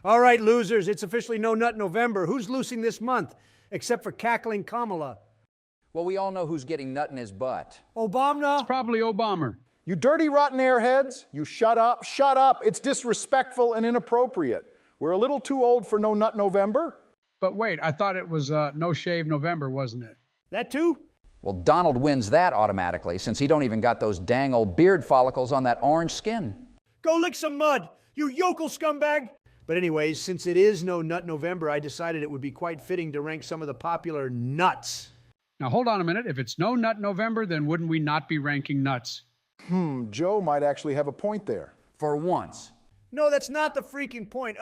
All right, losers, it's officially No Nut November. Who's losing this month? Except for cackling Kamala. Well, we all know who's getting nut in his butt. Obama? It's probably Obama. You dirty, rotten airheads, you shut up, shut up. It's disrespectful and inappropriate. We're a little too old for No Nut November. But wait, I thought it was No Shave November, wasn't it? That too? Well, Donald wins that automatically, since he don't even got those dang old beard follicles on that orange skin. Go lick some mud, you yokel scumbag! But anyways, since it is No Nut November, I decided it would be quite fitting to rank some of the popular nuts. Now hold on a minute. If it's No Nut November, then wouldn't we not be ranking nuts? Joe might actually have a point there. For once. No, that's not the freaking point.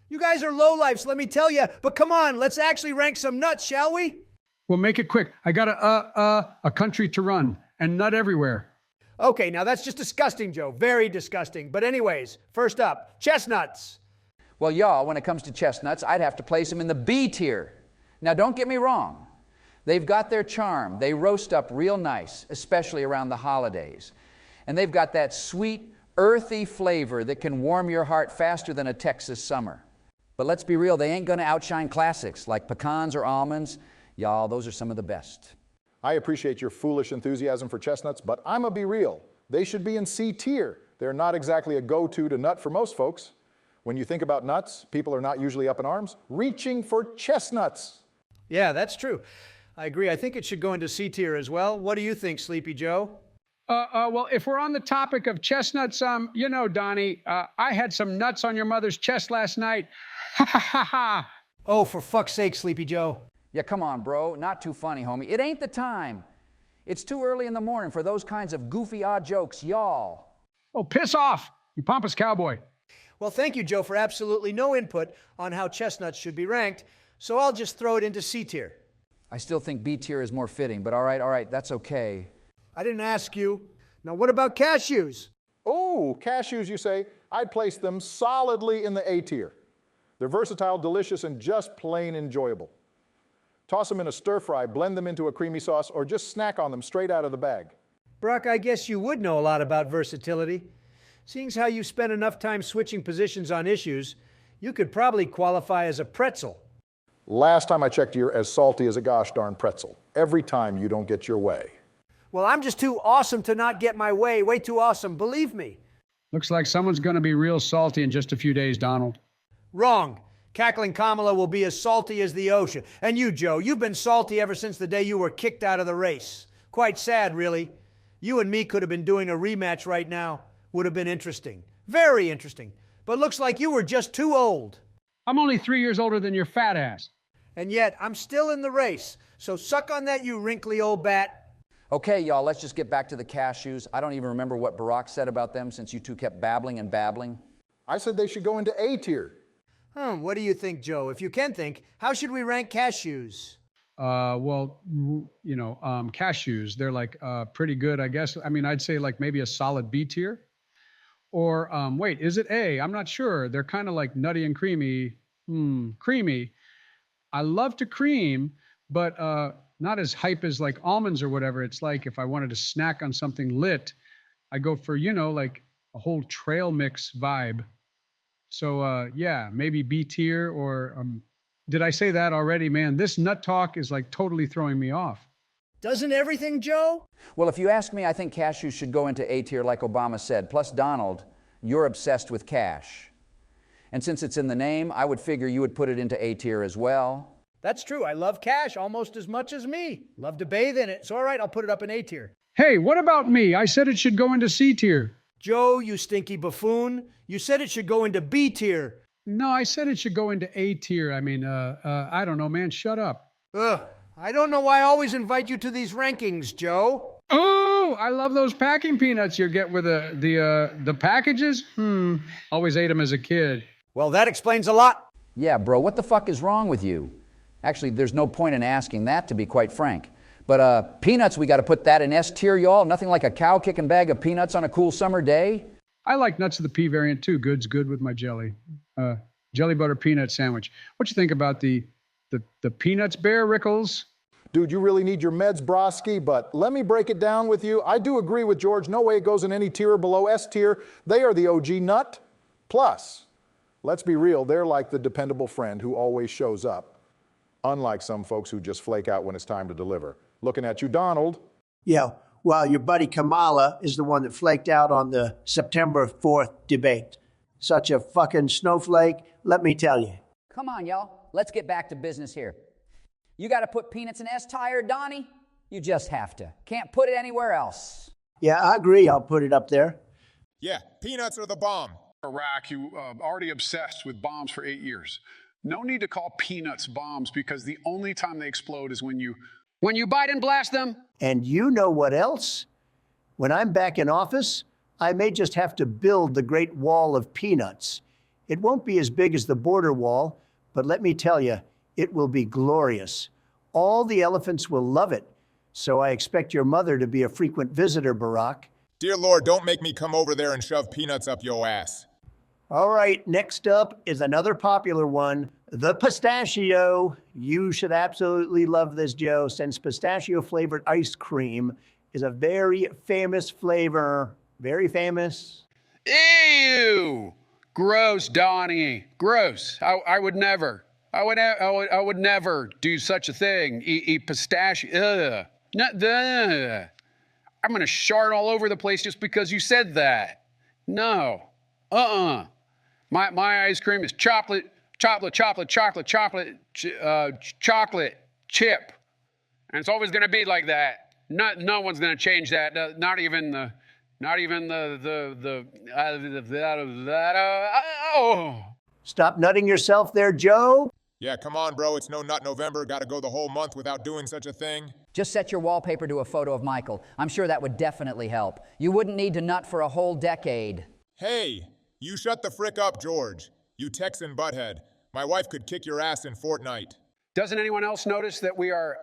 You guys are lowlifes, let me tell you. But come on, let's actually rank some nuts, shall we? Well, make it quick. I got a country to run and nut everywhere. Okay, now that's just disgusting, Joe. Very disgusting. But anyways, first up, chestnuts. Well, y'all, when it comes to chestnuts, I'd have to place them in the B tier. Now, don't get me wrong. They've got their charm. They roast up real nice, especially around the holidays. And they've got that sweet, earthy flavor that can warm your heart faster than a Texas summer. But let's be real, they ain't gonna outshine classics like pecans or almonds. Y'all, those are some of the best. I appreciate your foolish enthusiasm for chestnuts, but I'ma be real. They should be in C tier. They're not exactly a go-to to nut for most folks. When you think about nuts, people are not usually up in arms, reaching for chestnuts. Yeah, that's true. I agree. I think it should go into C tier as well. What do you think, Sleepy Joe? Well, if we're on the topic of chestnuts, you know, Donnie, I had some nuts on your mother's chest last night. Ha ha ha ha. Oh, for fuck's sake, Sleepy Joe. Yeah, come on, bro. Not too funny, homie. It ain't the time. It's too early in the morning for those kinds of goofy, odd jokes, y'all. Oh, piss off, you pompous cowboy. Well, thank you, Joe, for absolutely no input on how chestnuts should be ranked, so I'll just throw it into C tier. I still think B tier is more fitting, but all right, that's okay. I didn't ask you. Now, what about cashews? Oh, cashews, you say? I'd place them solidly in the A tier. They're versatile, delicious, and just plain enjoyable. Toss them in a stir fry, blend them into a creamy sauce, or just snack on them straight out of the bag. Brock, I guess you would know a lot about versatility. Seeing as how you spent enough time switching positions on issues, you could probably qualify as a pretzel. Last time I checked, you're as salty as a gosh darn pretzel. Every time you don't get your way. Well, I'm just too awesome to not get my way. Way too awesome, believe me. Looks like someone's going to be real salty in just a few days, Donald. Wrong. Cackling Kamala will be as salty as the ocean. And you, Joe, you've been salty ever since the day you were kicked out of the race. Quite sad, really. You and me could have been doing a rematch right now. Would have been interesting. Very interesting. But looks like you were just too old. I'm only 3 years older than your fat ass. And yet, I'm still in the race. So suck on that, you wrinkly old bat. Okay, y'all, let's just get back to the cashews. I don't even remember what Barack said about them since you two kept babbling and babbling. I said they should go into A tier. What do you think, Joe? If you can think, how should we rank cashews? Well, you know, cashews, they're like pretty good, I guess. I mean, I'd say like maybe a solid B tier. Or, wait, is it A? I'm not sure. They're kind of like nutty and creamy. Creamy. I love to cream, but not as hype as like almonds or whatever. It's like if I wanted to snack on something lit, I go for, you know, like a whole trail mix vibe. So, yeah, maybe B tier or, did I say that already? Man, this nut talk is like totally throwing me off. Doesn't everything, Joe? Well, if you ask me, I think cashews should go into A tier like Obama said. Plus, Donald, you're obsessed with cash. And since it's in the name, I would figure you would put it into A tier as well. That's true. I love cash almost as much as me. Love to bathe in it. So, all right, I'll put it up in A tier. Hey, what about me? I said it should go into C tier. Joe, you stinky buffoon. You said it should go into B tier. No, I said it should go into A tier. I mean, I don't know, man. Shut up. Ugh. I don't know why I always invite you to these rankings, Joe. Oh, I love those packing peanuts you get with the packages. Always ate them as a kid. Well, that explains a lot. Yeah, bro, what the fuck is wrong with you? Actually, there's no point in asking that, to be quite frank. But peanuts, we got to put that in S tier, y'all. Nothing like a cow-kicking bag of peanuts on a cool summer day. I like nuts of the pea variant too. Good's good with my jelly. Jelly butter peanut sandwich. What you think about the peanuts, Bear Rickles? Dude, you really need your meds, Broski, but let me break it down with you. I do agree with George. No way it goes in any tier below S tier. They are the OG nut. Plus, Let's be real, they're like the dependable friend who always shows up, unlike some folks who just flake out when it's time to deliver. Looking at you, Donald. Yeah, well, your buddy Kamala is the one that flaked out on the September 4th debate. Such a fucking snowflake, let me tell you. Come on, y'all. Let's get back to business here. You got to put peanuts in S-tier, Donnie? You just have to. Can't put it anywhere else. Yeah, I agree. I'll put it up there. Yeah, peanuts are the bomb. Iraq, you already obsessed with bombs for 8 years. No need to call peanuts bombs because the only time they explode is when you Biden blast them. And you know what else? When I'm back in office, I may just have to build the Great Wall of Peanuts. It won't be as big as the border wall, but let me tell you, it will be glorious. All the elephants will love it. So I expect your mother to be a frequent visitor, Barack. Dear Lord, don't make me come over there and shove peanuts up your ass. All right, next up is another popular one, the pistachio. You should absolutely love this, Joe, since pistachio-flavored ice cream is a very famous flavor. Very famous. Ew! Gross, Donnie. Gross. I would never. I would never do such a thing. Eat pistachio. Ugh. I'm gonna shart all over the place just because you said that. No. My ice cream is chocolate chip. And it's always gonna be like that. No one's gonna change that. Not even the Stop nutting yourself there, Joe. Yeah, come on, bro. It's no nut November. Gotta go the whole month without doing such a thing. Just set your wallpaper to a photo of Michael. I'm sure that would definitely help. You wouldn't need to nut for a whole decade. Hey, you shut the frick up, George. You Texan butthead. My wife could kick your ass in Fortnite. Doesn't anyone else notice that we're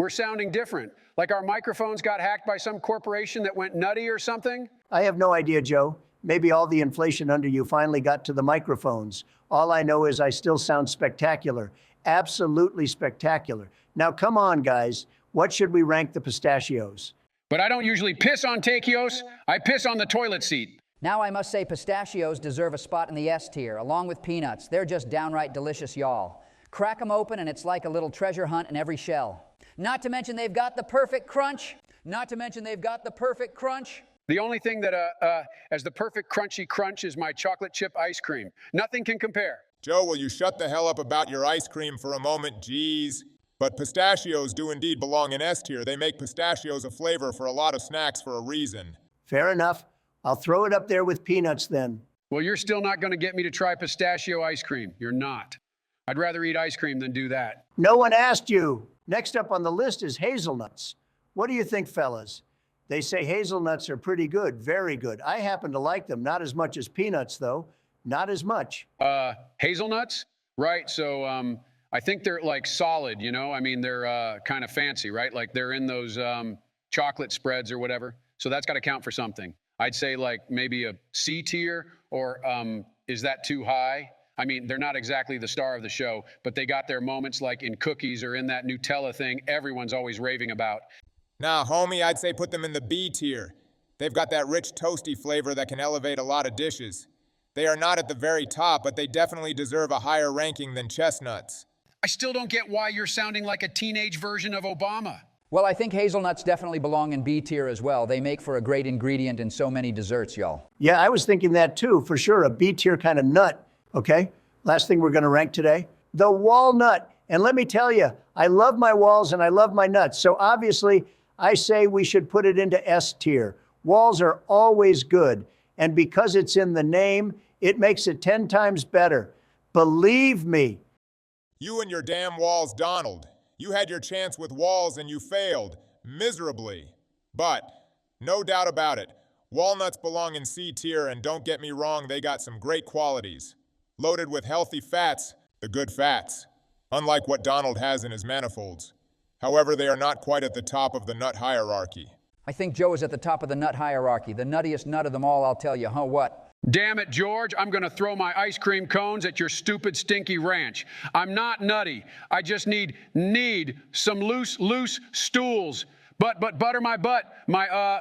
sounding different? Like our microphones got hacked by some corporation that went nutty or something? I have no idea, Joe. Maybe all the inflation under you finally got to the microphones. All I know is I still sound spectacular. Absolutely spectacular. Now, come on, guys. What should we rank the pistachios? But I don't usually piss on taquios. I piss on the toilet seat. Now I must say pistachios deserve a spot in the S tier, along with peanuts. They're just downright delicious, y'all. Crack them open and it's like a little treasure hunt in every shell. Not to mention they've got the perfect crunch. The only thing that as the perfect crunchy crunch is my chocolate chip ice cream. Nothing can compare. Joe, will you shut the hell up about your ice cream for a moment? Jeez. But pistachios do indeed belong in S tier. They make pistachios a flavor for a lot of snacks for a reason. Fair enough. I'll throw it up there with peanuts then. Well, you're still not going to get me to try pistachio ice cream. You're not. I'd rather eat ice cream than do that. No one asked you. Next up on the list is hazelnuts. What do you think, fellas? They say hazelnuts are pretty good, very good. I happen to like them, not as much as peanuts, though. Not as much. Hazelnuts? Right, so I think they're like solid, you know? I mean, they're kind of fancy, right? Like they're in those chocolate spreads or whatever. So that's got to count for something. I'd say like maybe a C tier, or is that too high? I mean, they're not exactly the star of the show, but they got their moments like in cookies or in that Nutella thing everyone's always raving about. Nah, homie, I'd say put them in the B tier. They've got that rich, toasty flavor that can elevate a lot of dishes. They are not at the very top, but they definitely deserve a higher ranking than chestnuts. I still don't get why you're sounding like a teenage version of Obama. Well, I think hazelnuts definitely belong in B tier as well. They make for a great ingredient in so many desserts, y'all. Yeah, I was thinking that too, for sure. A B tier kind of nut. Okay, last thing we're going to rank today, the walnut. And let me tell you, I love my walls and I love my nuts. So obviously, I say we should put it into S tier. Walls are always good. And because it's in the name, it makes it 10 times better. Believe me. You and your damn walls, Donald. You had your chance with walls and you failed miserably. But no doubt about it, walnuts belong in C tier, and don't get me wrong, they got some great qualities. Loaded with healthy fats, the good fats, unlike what Donald has in his manifolds. However, they are not quite at the top of the nut hierarchy. I think Joe is at the top of the nut hierarchy, the nuttiest nut of them all, I'll tell you. Huh, what? Damn it, George, I'm going to throw my ice cream cones at your stupid, stinky ranch. I'm not nutty. I just need some loose stools. But butter my butt. My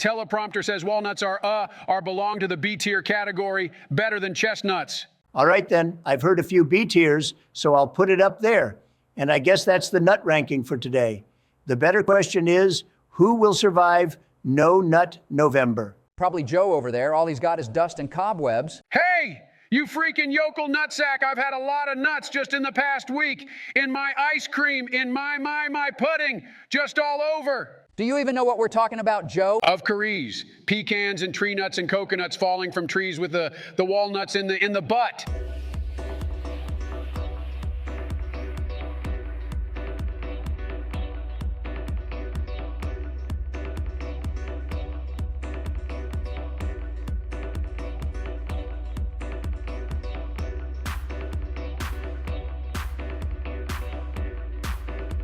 teleprompter says walnuts are belong to the B tier category, better than chestnuts. All right, then. I've heard a few B tiers, so I'll put it up there. And I guess that's the nut ranking for today. The better question is, who will survive No Nut November? Probably Joe over there. All he's got is dust and cobwebs. Hey, you freaking yokel nutsack, I've had a lot of nuts just in the past week. In my ice cream, in my pudding, just all over. Do you even know what we're talking about, Joe? Of Cerise, pecans and tree nuts and coconuts falling from trees with the walnuts in the butt.